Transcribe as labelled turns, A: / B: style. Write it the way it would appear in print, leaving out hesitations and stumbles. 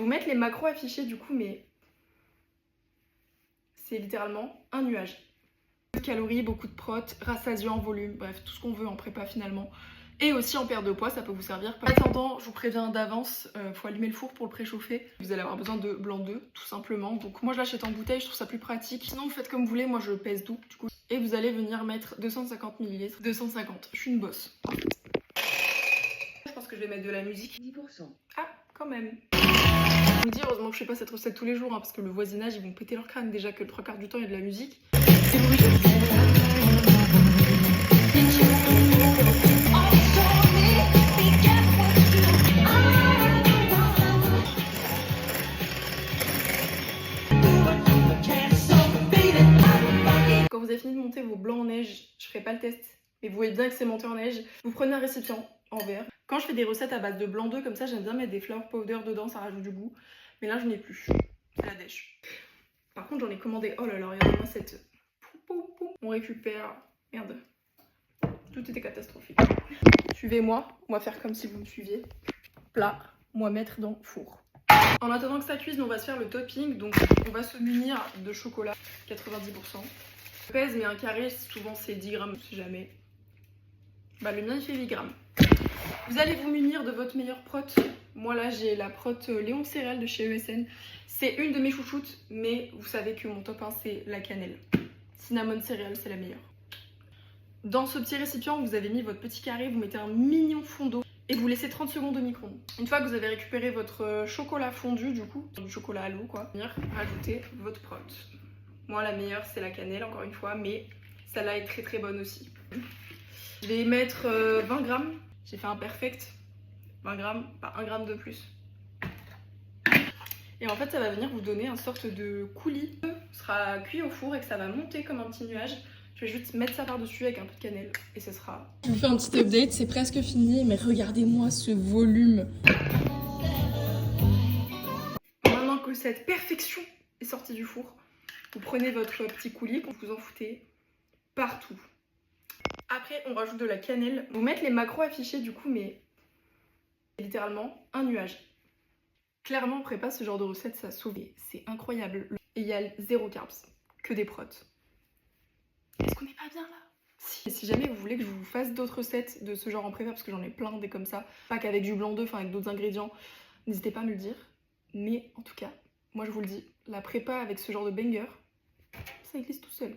A: Vous mettre les macros affichés du coup, mais c'est littéralement un nuage. Beaucoup de calories, beaucoup de prot, rassasiant, volume, bref, tout ce qu'on veut en prépa finalement. Et aussi en perte de poids, ça peut vous servir. En attendant, je vous préviens d'avance, faut allumer le four pour le préchauffer. Vous allez avoir besoin de blanc d'œuf, tout simplement. Donc moi je l'achète en bouteille, je trouve ça plus pratique. Sinon vous faites comme vous voulez, moi je pèse tout du coup. Et vous allez venir mettre 250 ml. 250, je suis une bosse. Je pense que je vais mettre de la musique.
B: 10%.
A: Ah, quand même. Je me dis heureusement que je fais pas cette recette tous les jours, hein, parce que le voisinage ils vont péter leur crâne déjà que le 3/4 du temps il y a de la musique. Quand vous avez fini de monter vos blancs en neige, je ferai pas le test, mais vous voyez bien que c'est monté en neige. Vous prenez un récipient en verre. Quand je fais des recettes à base de blanc d'œuf comme ça, j'aime bien mettre des flour powder dedans, ça rajoute du goût. Mais là, je n'ai plus. C'est la dèche. Par contre, j'en ai commandé. Oh là là, regardez-moi cette. On récupère. Merde. Tout était catastrophique. Suivez-moi. On va faire comme si vous me suiviez. Plat. Moi mettre dans le four. En attendant que ça cuise, on va se faire le topping. Donc, on va se munir de chocolat 90%. Je pèse, mais un carré, souvent c'est 10 grammes, si jamais. Bah, le mien, il fait 8 grammes. Vous allez vous munir de votre meilleure prot. Moi là j'ai la prot Léon de céréales de chez ESN. C'est une de mes chouchoutes, mais vous savez que mon top 1 c'est la cannelle. Cinnamon céréales, c'est la meilleure. Dans ce petit récipient, vous avez mis votre petit carré, vous mettez un mignon fond d'eau et vous laissez 30 secondes au micro-ondes. Une fois que vous avez récupéré votre chocolat fondu, du coup, du chocolat à l'eau quoi, venir rajouter votre prot. Moi la meilleure c'est la cannelle encore une fois, mais celle-là est très très bonne aussi. Je vais mettre 20 grammes. J'ai fait un perfect, 20 grammes, pas 1 gramme de plus. Et en fait, ça va venir vous donner une sorte de coulis. Ce sera cuit au four et que ça va monter comme un petit nuage. Je vais juste mettre ça par-dessus avec un peu de cannelle et ce sera... Je vous fais un petit update, c'est presque fini, mais regardez-moi ce volume. Maintenant que cette perfection est sortie du four, vous prenez votre petit coulis, vous en foutez partout. Après, on rajoute de la cannelle. Vous mettez les macros affichés du coup, mais c'est littéralement un nuage. Clairement, en prépa, ce genre de recette, ça sauve. C'est incroyable. Et il y a 0 carbs, que des protes. Est-ce qu'on n'est pas bien là? Si jamais vous voulez que je vous fasse d'autres recettes de ce genre en prépa, parce que j'en ai plein des comme ça, pas qu'avec du blanc d'œuf, enfin avec d'autres ingrédients, n'hésitez pas à me le dire. Mais en tout cas, moi je vous le dis, la prépa avec ce genre de banger, ça existe tout seul.